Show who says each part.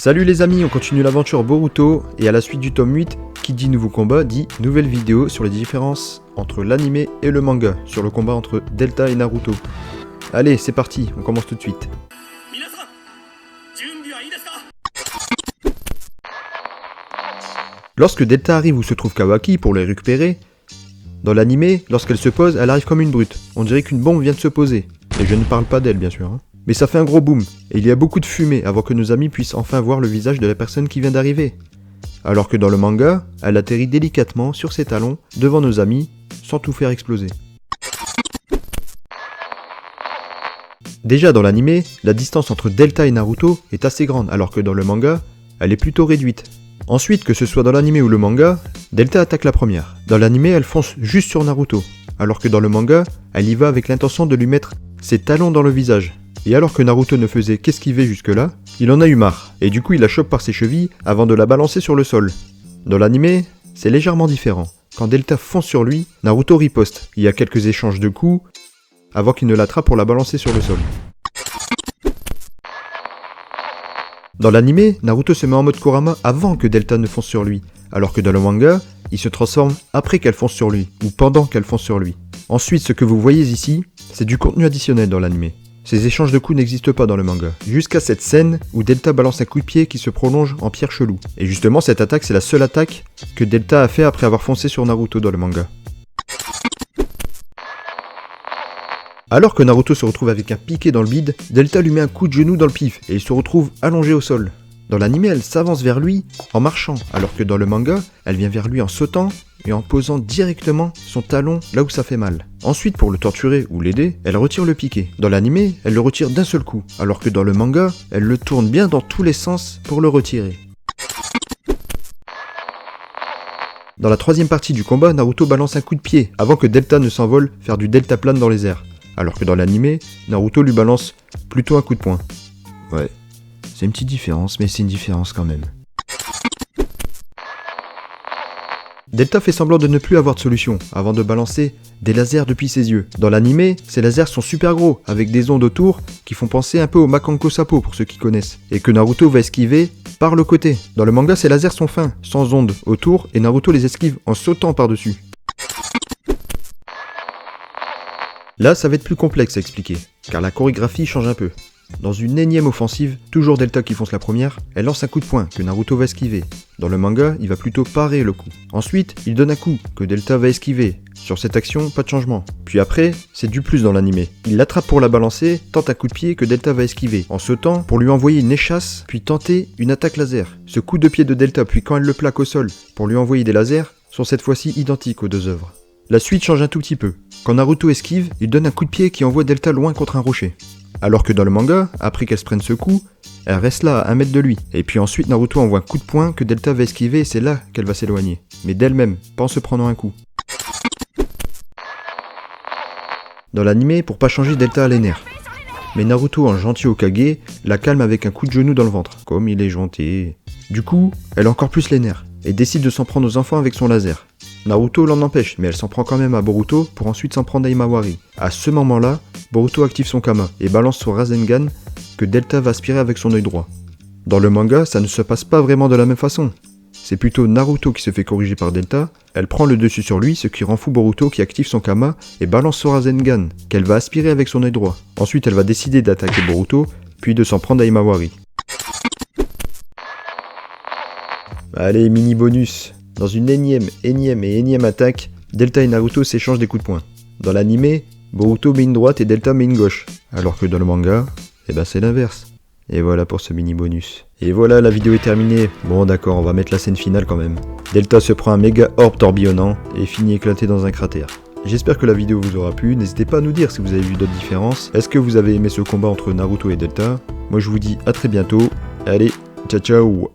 Speaker 1: Salut les amis, on continue l'aventure Boruto, et à la suite du tome 8, qui dit nouveau combat dit nouvelle vidéo sur les différences entre l'anime et le manga, sur le combat entre Delta et Naruto. Allez, c'est parti, on commence tout de suite. Lorsque Delta arrive où se trouve Kawaki pour les récupérer, dans l'anime, lorsqu'elle se pose, elle arrive comme une brute. On dirait qu'une bombe vient de se poser. Et je ne parle pas d'elle bien sûr. Mais ça fait un gros boom, et il y a beaucoup de fumée avant que nos amis puissent enfin voir le visage de la personne qui vient d'arriver. Alors que dans le manga, elle atterrit délicatement sur ses talons devant nos amis, sans tout faire exploser. Déjà dans l'anime, la distance entre Delta et Naruto est assez grande, alors que dans le manga, elle est plutôt réduite. Ensuite, que ce soit dans l'anime ou le manga, Delta attaque la première. Dans l'anime, elle fonce juste sur Naruto, alors que dans le manga, elle y va avec l'intention de lui mettre ses talons dans le visage. Et alors que Naruto ne faisait qu'esquiver jusque-là, il en a eu marre, et du coup il la chope par ses chevilles avant de la balancer sur le sol. Dans l'anime, c'est légèrement différent. Quand Delta fonce sur lui, Naruto riposte. Il y a quelques échanges de coups, avant qu'il ne l'attrape pour la balancer sur le sol. Dans l'anime, Naruto se met en mode Kurama avant que Delta ne fonce sur lui, alors que dans le manga, il se transforme après qu'elle fonce sur lui, ou pendant qu'elle fonce sur lui. Ensuite, ce que vous voyez ici, c'est du contenu additionnel dans l'anime. Ces échanges de coups n'existent pas dans le manga, jusqu'à cette scène où Delta balance un coup de pied qui se prolonge en pierre chelou. Et justement, cette attaque, c'est la seule attaque que Delta a fait après avoir foncé sur Naruto dans le manga. Alors que Naruto se retrouve avec un piqué dans le bide, Delta lui met un coup de genou dans le pif et il se retrouve allongé au sol. Dans l'anime, elle s'avance vers lui en marchant, alors que dans le manga, elle vient vers lui en sautant et en posant directement son talon là où ça fait mal. Ensuite, pour le torturer ou l'aider, elle retire le piqué. Dans l'anime, elle le retire d'un seul coup, alors que dans le manga, elle le tourne bien dans tous les sens pour le retirer. Dans la troisième partie du combat, Naruto balance un coup de pied avant que Delta ne s'envole faire du deltaplane dans les airs. Alors que dans l'anime, Naruto lui balance plutôt un coup de poing. Ouais, c'est une petite différence, mais c'est une différence quand même. Delta fait semblant de ne plus avoir de solution, avant de balancer des lasers depuis ses yeux. Dans l'anime, ces lasers sont super gros, avec des ondes autour qui font penser un peu au Makanko Sapo pour ceux qui connaissent, et que Naruto va esquiver par le côté. Dans le manga, ces lasers sont fins, sans ondes autour, et Naruto les esquive en sautant par-dessus. Là, ça va être plus complexe à expliquer, car la chorégraphie change un peu. Dans une énième offensive, toujours Delta qui fonce la première, elle lance un coup de poing que Naruto va esquiver. Dans le manga, il va plutôt parer le coup. Ensuite, il donne un coup que Delta va esquiver. Sur cette action, pas de changement. Puis après, c'est du plus dans l'anime. Il l'attrape pour la balancer, tente un coup de pied que Delta va esquiver, en sautant pour lui envoyer une échasse, puis tenter une attaque laser. Ce coup de pied de Delta, puis quand elle le plaque au sol pour lui envoyer des lasers, sont cette fois-ci identiques aux deux œuvres. La suite change un tout petit peu. Quand Naruto esquive, il donne un coup de pied qui envoie Delta loin contre un rocher. Alors que dans le manga, après qu'elle se prenne ce coup, elle reste là à 1 mètre de lui. Et puis ensuite Naruto envoie un coup de poing que Delta va esquiver et c'est là qu'elle va s'éloigner. Mais d'elle-même, pas en se prenant un coup. Dans l'anime, pour pas changer, Delta a les nerfs. Mais Naruto, en gentil Hokage, la calme avec un coup de genou dans le ventre. Comme il est gentil. Du coup, elle a encore plus les nerfs et décide de s'en prendre aux enfants avec son laser. Naruto l'en empêche, mais elle s'en prend quand même à Boruto pour ensuite s'en prendre à Himawari. À ce moment-là, Boruto active son Kama et balance son Rasengan que Delta va aspirer avec son œil droit. Dans le manga, ça ne se passe pas vraiment de la même façon. C'est plutôt Naruto qui se fait corriger par Delta, elle prend le dessus sur lui, ce qui rend fou Boruto qui active son Kama et balance son Rasengan, qu'elle va aspirer avec son œil droit. Ensuite, elle va décider d'attaquer Boruto, puis de s'en prendre à Himawari. Allez, mini bonus. Dans une énième attaque, Delta et Naruto s'échangent des coups de poing. Dans l'anime, Boruto met une droite et Delta met une gauche, alors que dans le manga, c'est l'inverse. Et voilà pour ce mini bonus. Et voilà, la vidéo est terminée. Bon d'accord, on va mettre la scène finale quand même. Delta se prend un méga orbe tourbillonnant et finit éclaté dans un cratère. J'espère que la vidéo vous aura plu, n'hésitez pas à nous dire si vous avez vu d'autres différences. Est-ce que vous avez aimé ce combat entre Naruto et Delta? Moi je vous dis à très bientôt. Allez, ciao ciao.